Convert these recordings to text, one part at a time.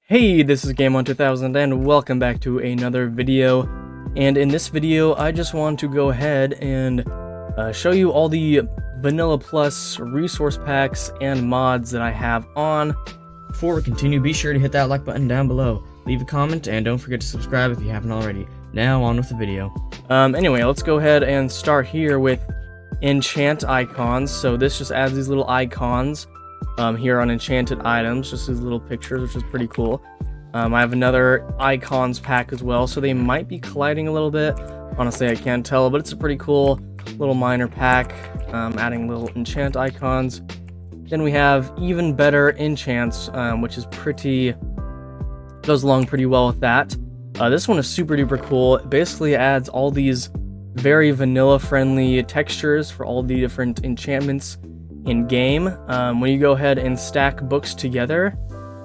Hey, this is Gameon 2000 and welcome back to another video. And in this video, I just want to go ahead and show you all the Vanilla Plus resource packs and mods that I have on. Before we continue, be sure to hit that like button down below, leave a comment, and don't forget to subscribe if you haven't already. Now on with the video. Anyway, let's go ahead and start here with enchant icons. So this just adds these little icons here on enchanted items, just these little pictures, which is pretty cool. I have another icons pack as well, so they might be colliding a little bit. Honestly, I can't tell, but it's a pretty cool little minor pack, adding little enchant icons. Then we have even better enchants, which is goes along pretty well with that. This one is super duper cool. It basically adds all these very vanilla friendly textures for all the different enchantments in game. When you go ahead and stack books together,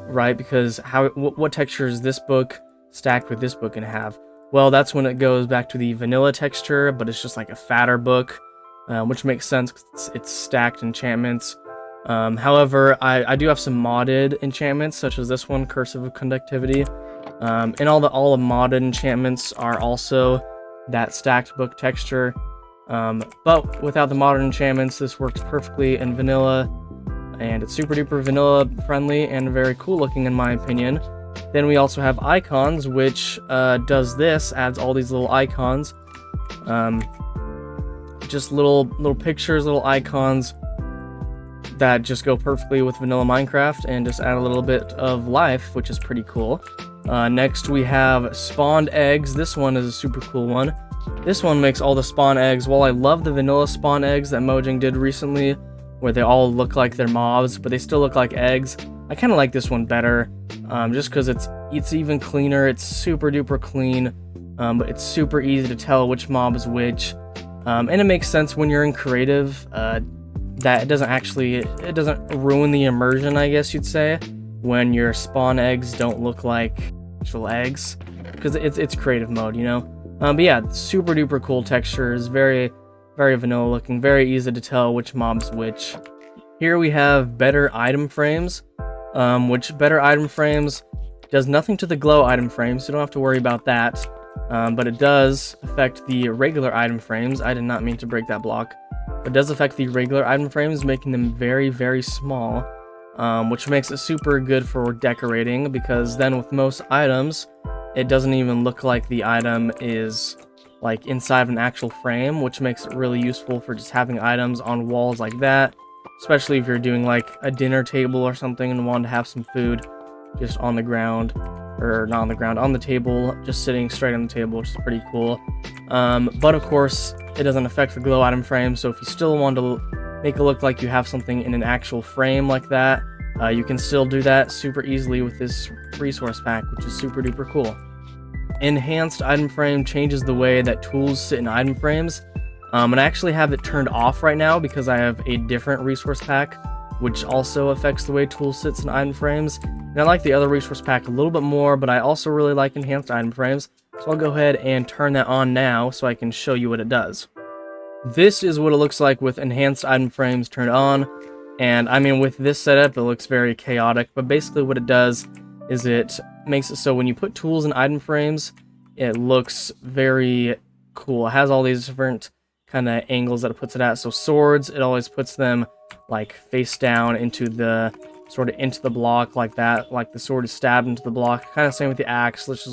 right, because what texture is this book stacked with this book gonna have? Well, that's when it goes back to the vanilla texture, but it's just like a fatter book, which makes sense because it's stacked enchantments. However, I do have some modded enchantments, such as this one, Cursive of Conductivity, and all the modded enchantments are also that stacked book texture. But without the modern enchantments, this works perfectly in vanilla, and it's super duper vanilla friendly and very cool looking in my opinion. Then we also have icons, which does this, adds all these little icons, just little pictures, little icons that just go perfectly with vanilla Minecraft and just add a little bit of life, which is pretty cool. Next we have spawned eggs. This one is a super cool one. This one makes all the spawn eggs. While I love the vanilla spawn eggs that Mojang did recently, where they all look like they're mobs, but they still look like eggs, I kind of like this one better, just because it's even cleaner. It's super duper clean, but it's super easy to tell which mob is which, and it makes sense when you're in creative, that it doesn't ruin the immersion, I guess you'd say, when your spawn eggs don't look like actual eggs, because it's creative mode, you know. But yeah, super duper cool textures, very vanilla looking, very easy to tell which mob's which. Here we have better item frames, which better item frames does nothing to the glow item frames, so you don't have to worry about that. But it does affect the regular item frames. I did not mean to break that block. It does affect the regular item frames, making them very small, which makes it super good for decorating, because then with most items, it doesn't even look like the item is like inside of an actual frame, which makes it really useful for just having items on walls like that, especially if you're doing like a dinner table or something and want to have some food just on the ground, or not on the ground, on the table, just sitting straight on the table, which is pretty cool. But of course, it doesn't affect the glow item frame, so if you still want to make it look like you have something in an actual frame like that, you can still do that super easily with this resource pack, which is super duper cool. Enhanced item frame changes the way that tools sit in item frames, and I actually have it turned off right now because I have a different resource pack which also affects the way tools sits in item frames, and I like the other resource pack a little bit more, but I also really like enhanced item frames, so I'll go ahead and turn that on now so I can show you what it does. This is what it looks like with enhanced item frames turned on, and I mean, with this setup it looks very chaotic, but basically what it does is it makes it so when you put tools in item frames, it looks very cool. It has all these different kind of angles that it puts it at. So swords, it always puts them like face down into the block like that, like the sword is stabbed into the block. Kind of same with the axe, which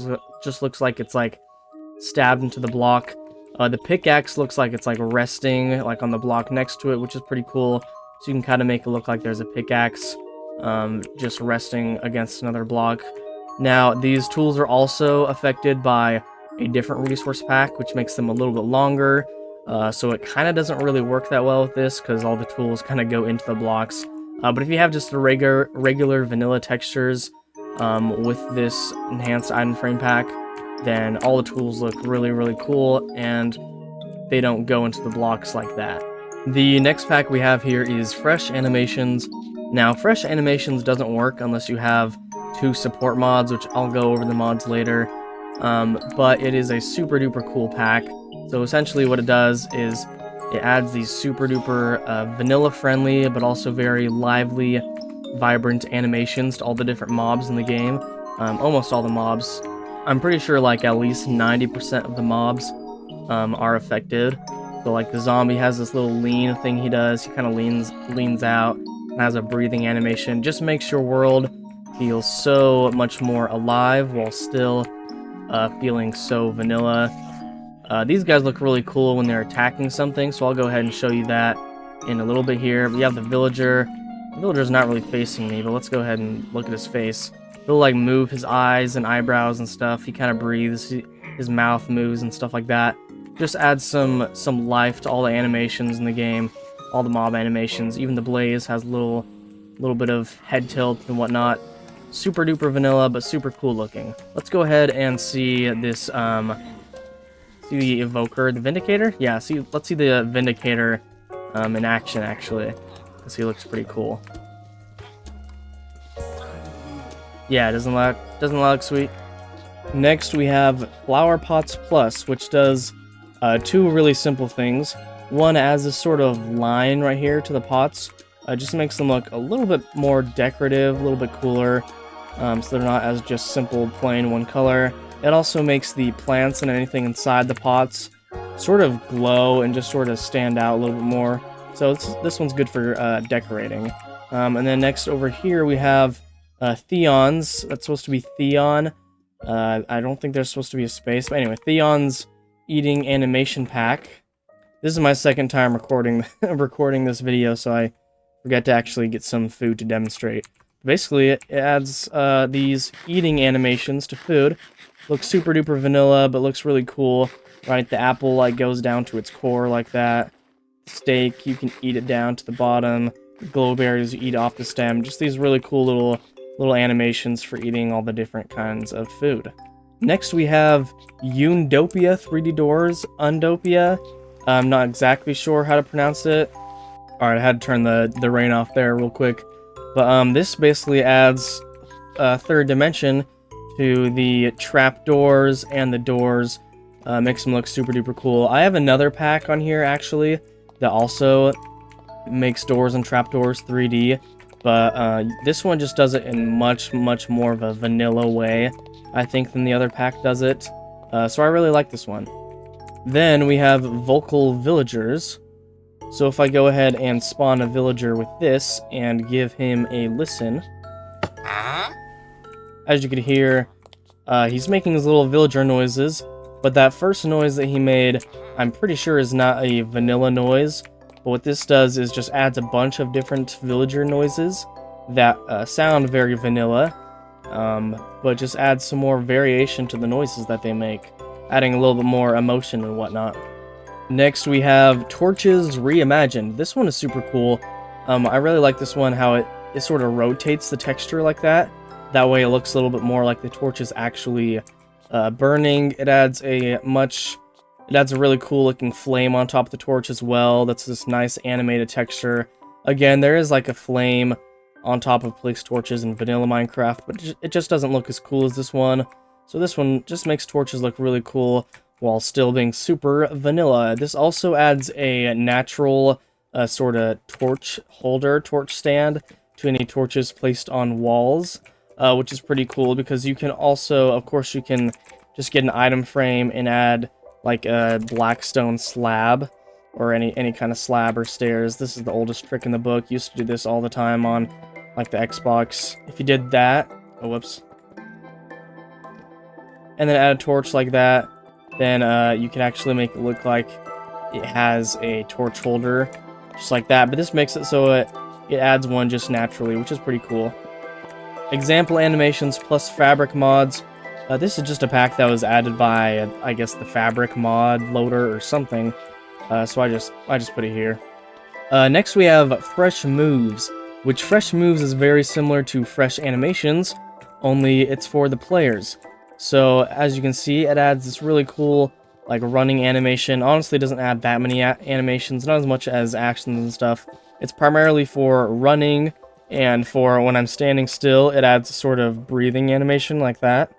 just looks like it's like stabbed into the block. The pickaxe looks like it's like resting like on the block next to it, which is pretty cool. So you can kind of make it look like there's a pickaxe just resting against another block. Now, these tools are also affected by a different resource pack, which makes them a little bit longer, so it kind of doesn't really work that well with this, because all the tools kind of go into the blocks. But if you have just the regular vanilla textures with this enhanced item frame pack, then all the tools look really cool, and they don't go into the blocks like that. The next pack we have here is Fresh Animations. Now, Fresh Animations doesn't work unless you have 2 support mods, which I'll go over the mods later, but it is a super duper cool pack. So essentially what it does is it adds these super duper vanilla friendly but also very lively, vibrant animations to all the different mobs in the game. almost all the mobs. I'm pretty sure like at least 90% of the mobs are affected. So like the zombie has this little lean thing he does. He kind of leans out and has a breathing animation. Just makes your world feel so much more alive while still feeling so vanilla. These guys look really cool when they're attacking something, so I'll go ahead and show you that in a little bit here. We have the villager. The villager's not really facing me, but let's go ahead and look at his face. He'll like move his eyes and eyebrows and stuff. He kind of breathes. His mouth moves and stuff like that. Just adds some life to all the animations in the game, all the mob animations. Even the blaze has a little bit of head tilt and whatnot. Super duper vanilla, but super cool looking. Let's go ahead and see this. See the evoker, the vindicator. Yeah, let's see the vindicator in action actually, because he looks pretty cool. Yeah, doesn't look sweet. Next we have Flower Pots Plus, which does two really simple things. One adds this sort of line right here to the pots. Just makes them look a little bit more decorative, a little bit cooler, so they're not as just simple plain one color. It also makes the plants and anything inside the pots sort of glow and just sort of stand out a little bit more. So this one's good for decorating. And then next over here we have Theon's. That's supposed to be Theon. I don't think there's supposed to be a space, but anyway, Theon's eating animation pack. This is my second time recording this video, so I forget to actually get some food to demonstrate. Basically, it adds these eating animations to food. Looks super duper vanilla, but looks really cool. Right, the apple like goes down to its core like that. Steak, you can eat it down to the bottom. Glowberries, you eat off the stem. Just these really cool little animations for eating all the different kinds of food. Next we have Undopia 3D Doors, Undopia. I'm not exactly sure how to pronounce it. Alright, I had to turn the rain off there real quick. But this basically adds a third dimension to the trapdoors and the doors. Makes them look super duper cool. I have another pack on here actually that also makes doors and trapdoors 3D, but this one just does it in much more of a vanilla way, I think, than the other pack does it. So I really like this one. Then we have Vocal Villagers. So if I go ahead and spawn a villager with this and give him a listen, as you can hear, he's making his little villager noises, but that first noise that he made, I'm pretty sure is not a vanilla noise. But what this does is just adds a bunch of different villager noises that sound very vanilla, but just adds some more variation to the noises that they make, adding a little bit more emotion and whatnot. Next we have Torches Reimagined. This one is super cool. I really like this one, how it sort of rotates the texture like that. That way it looks a little bit more like the torch is actually burning. It adds a really cool looking flame on top of the torch as well. That's this nice animated texture. Again, there is like a flame on top of police torches in vanilla Minecraft, but it just doesn't look as cool as this one. So this one just makes torches look really cool while still being super vanilla. This also adds a natural sort of torch holder, torch stand to any torches placed on walls, which is pretty cool because you can also, of course, you can just get an item frame and add like a black stone slab or any kind of slab or stairs. This is the oldest trick in the book. Used to do this all the time on like the Xbox. If you did that, oh whoops, and then add a torch like that, then you can actually make it look like it has a torch holder, just like that. But this makes it so it adds one just naturally, which is pretty cool. Example animations plus fabric mods. This is just a pack that was added by, I guess, the fabric mod loader or something. So I just put it here. Next we have Fresh Moves, which Fresh Moves is very similar to Fresh Animations, only it's for the players. So as you can see, it adds this really cool like running animation. Honestly, it doesn't add that many animations, not as much as actions and stuff. It's primarily for running, and for when I'm standing still, it adds a sort of breathing animation like that,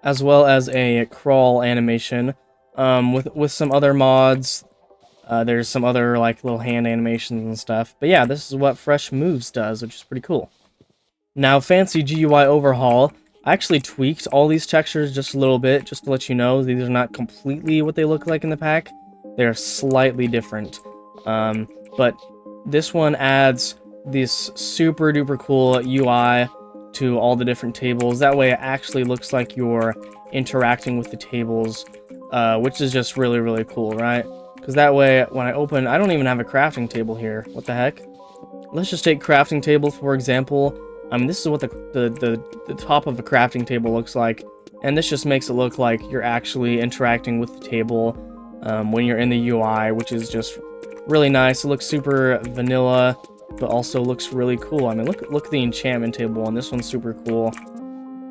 as well as a crawl animation. With some other mods, there's some other like little hand animations and stuff. But yeah, this is what Fresh Moves does, which is pretty cool. Now, Fancy GUI Overhaul. I actually tweaked all these textures just a little bit, just to let you know these are not completely what they look like in the pack. They're slightly different. But this one adds this super duper cool UI to all the different tables. That way it actually looks like you're interacting with the tables, which is just really, really cool, right? Because that way, when I open, I don't even have a crafting table here. What the heck? Let's just take crafting table, for example. I mean, this is what the top of a crafting table looks like, and this just makes it look like you're actually interacting with the table when you're in the UI, which is just really nice. It looks super vanilla, but also looks really cool. I mean, look at the enchantment table, and this one's super cool.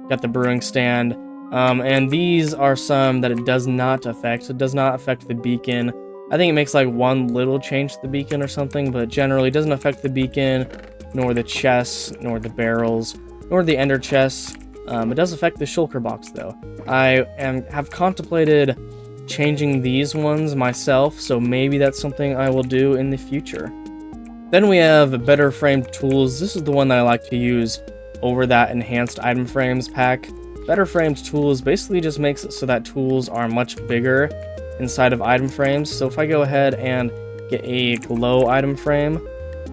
Got the brewing stand, and these are some that it does not affect. It does not affect the beacon. I think it makes like one little change to the beacon or something, but generally it doesn't affect the beacon, nor the chests, nor the barrels, nor the ender chests. It does affect the shulker box though. I have contemplated changing these ones myself, so maybe that's something I will do in the future. Then we have better framed tools. This is the one that I like to use over that enhanced item frames pack. Better framed tools basically just makes it so that tools are much bigger inside of item frames. So if I go ahead and get a glow item frame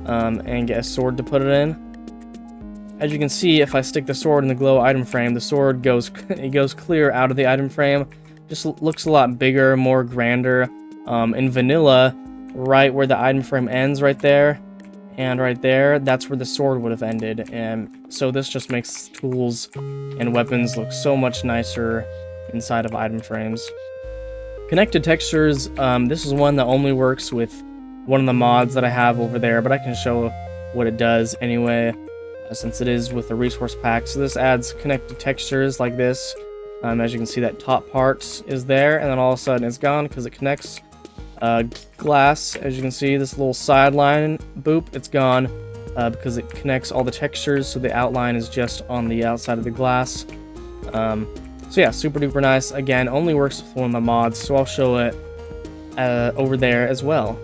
and get a sword to put it in, as you can see, if I stick the sword in the glow item frame, the sword goes clear out of the item frame. Just looks a lot bigger, more grander. In vanilla, right where the item frame ends, right there and right there, that's where the sword would have ended. And so this just makes tools and weapons look so much nicer inside of item frames. Connected textures, this is one that only works with one of the mods that I have over there, but I can show what it does anyway, since it is with the resource pack. So this adds connected textures like this. As you can see, that top part is there, and then all of a sudden it's gone because it connects glass. As you can see, this little sideline, boop, it's gone because it connects all the textures, so the outline is just on the outside of the glass. So yeah, super duper nice. Again, only works with one of the mods, so I'll show it over there as well.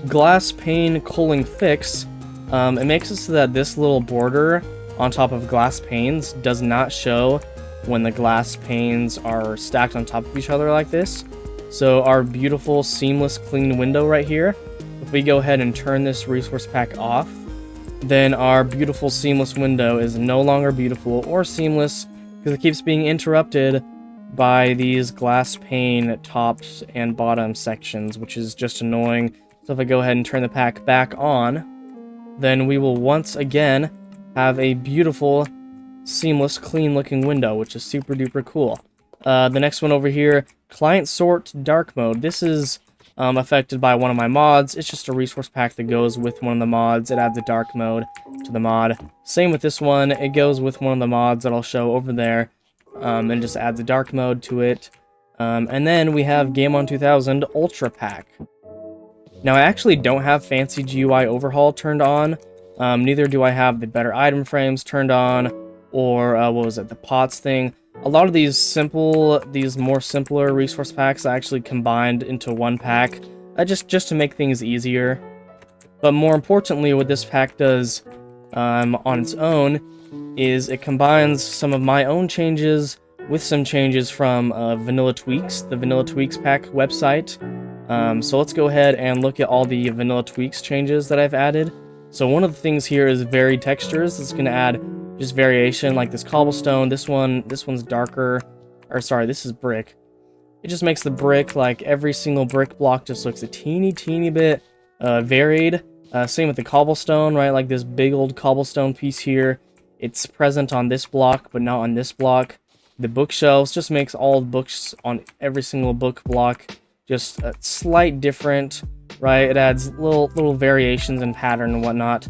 Glass pane culling fix. It makes it so that this little border on top of glass panes does not show when the glass panes are stacked on top of each other like this. So our beautiful seamless clean window right here, if we go ahead and turn this resource pack off, then our beautiful seamless window is no longer beautiful or seamless because it keeps being interrupted by these glass pane tops and bottom sections, which is just annoying. So if I go ahead and turn the pack back on, then we will once again have a beautiful, seamless, clean looking window, which is super duper cool. The next one over here, client sort dark mode. This is affected by one of my mods. It's just a resource pack that goes with one of the mods. It adds a dark mode to the mod. Same with this one. It goes with one of the mods that I'll show over there, and just adds a dark mode to it. And then we have Gameon 2000 Ultra Pack. Now, I actually don't have Fancy GUI Overhaul turned on. Neither do I have the better item frames turned on, or what was it, the pots thing. A lot of these more simpler resource packs I actually combined into one pack, just to make things easier. But more importantly, what this pack does on its own is it combines some of my own changes with some changes from Vanilla Tweaks, the Vanilla Tweaks pack website. So let's go ahead and look at all the Vanilla Tweaks changes that I've added. So one of the things here is varied textures. It's going to add just variation, like this cobblestone. This one's darker, or sorry, this is brick. It just makes the brick, like every single brick block just looks a teeny bit varied. Same with the cobblestone, right? Like this big old cobblestone piece here, it's present on this block, but not on this block. The bookshelves just makes all the books on every single book block just a slight different, right? It adds little variations in pattern and whatnot,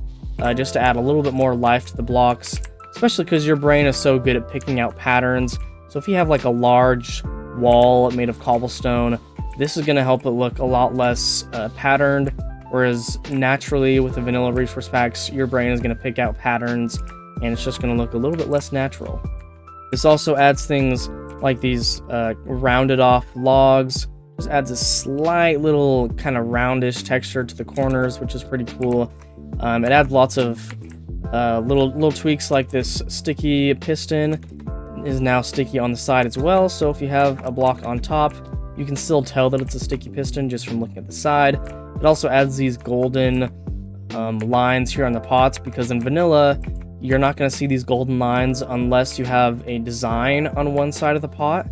just to add a little bit more life to the blocks, especially because your brain is so good at picking out patterns. So if you have like a large wall made of cobblestone, this is going to help it look a lot less patterned, whereas naturally with the vanilla resource packs, your brain is going to pick out patterns and it's just going to look a little bit less natural. This also adds things like these rounded off logs. Just adds a slight little kind of roundish texture to the corners, which is pretty cool. It adds lots of little tweaks like this sticky piston. is now sticky on the side as well, so if you have a block on top, you can still tell that it's a sticky piston just from looking at the side. It also adds these golden lines here on the pots, because in vanilla, you're not going to see these golden lines unless you have a design on one side of the pot.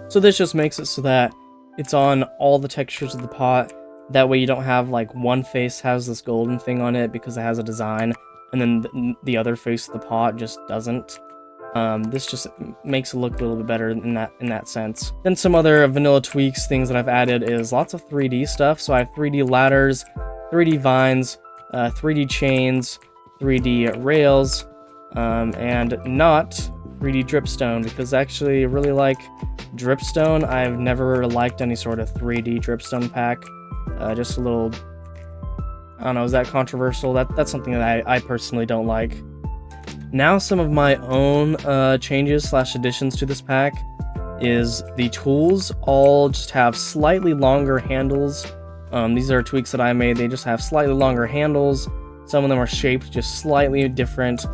So this just makes it so that it's on all the textures of the pot. That way you don't have like one face has this golden thing on it because it has a design, and then the other face of the pot just doesn't. This just makes it look a little bit better in that sense. Then some other vanilla tweaks, things that I've added is lots of 3D stuff. So I have 3D ladders, 3D vines, 3D chains, 3D rails, and not 3D dripstone, because I actually really like dripstone. I've never liked any sort of 3D dripstone pack. Just a little, I don't know, is that controversial? That's something that I personally don't like. Now some of my own changes / additions to this pack is the tools all just have slightly longer handles. These are tweaks that I made. They just have slightly longer handles. Some of them are shaped just slightly different.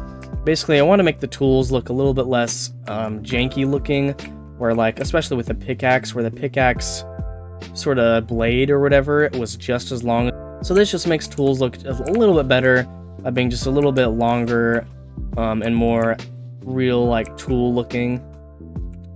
Basically, I want to make the tools look a little bit less janky looking, where like, especially with the pickaxe, where the pickaxe sort of blade or whatever, it was just as long. So this just makes tools look a little bit better by being just a little bit longer and more real like tool looking.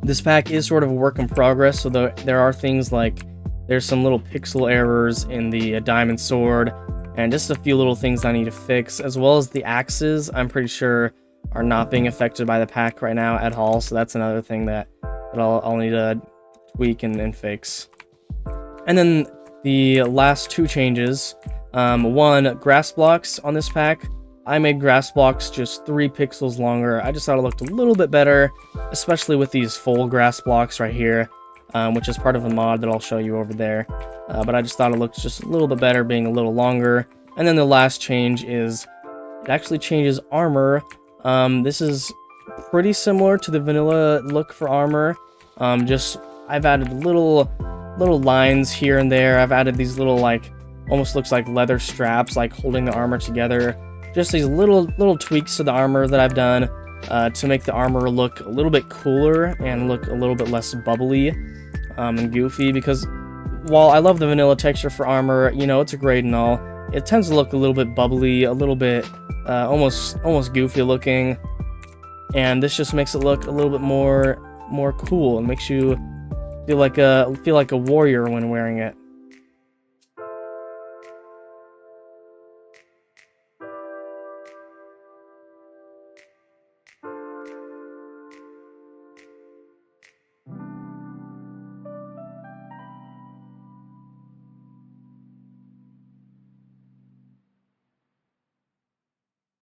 This pack is sort of a work in progress, so there are things like there's some little pixel errors in the diamond sword, and just a few little things I need to fix, as well as the axes I'm pretty sure are not being affected by the pack right now at all, so that's another thing that I'll need to tweak and fix. And then the last two changes, one, grass blocks on this pack. I made grass blocks just 3 pixels longer. I just thought it looked a little bit better, especially with these full grass blocks right here, which is part of a mod that I'll show you over there. But I just thought it looked just a little bit better being a little longer. And then the last change is it actually changes armor. This is pretty similar to the vanilla look for armor. Just I've added little lines here and there. I've added these little like almost looks like leather straps like holding the armor together. Just these little tweaks to the armor that I've done to make the armor look a little bit cooler and look a little bit less bubbly and goofy, because while I love the vanilla texture for armor, you know, it's a grade and all, it tends to look a little bit bubbly, a little bit almost goofy looking, and this just makes it look a little bit more cool and makes you feel like a warrior when wearing it.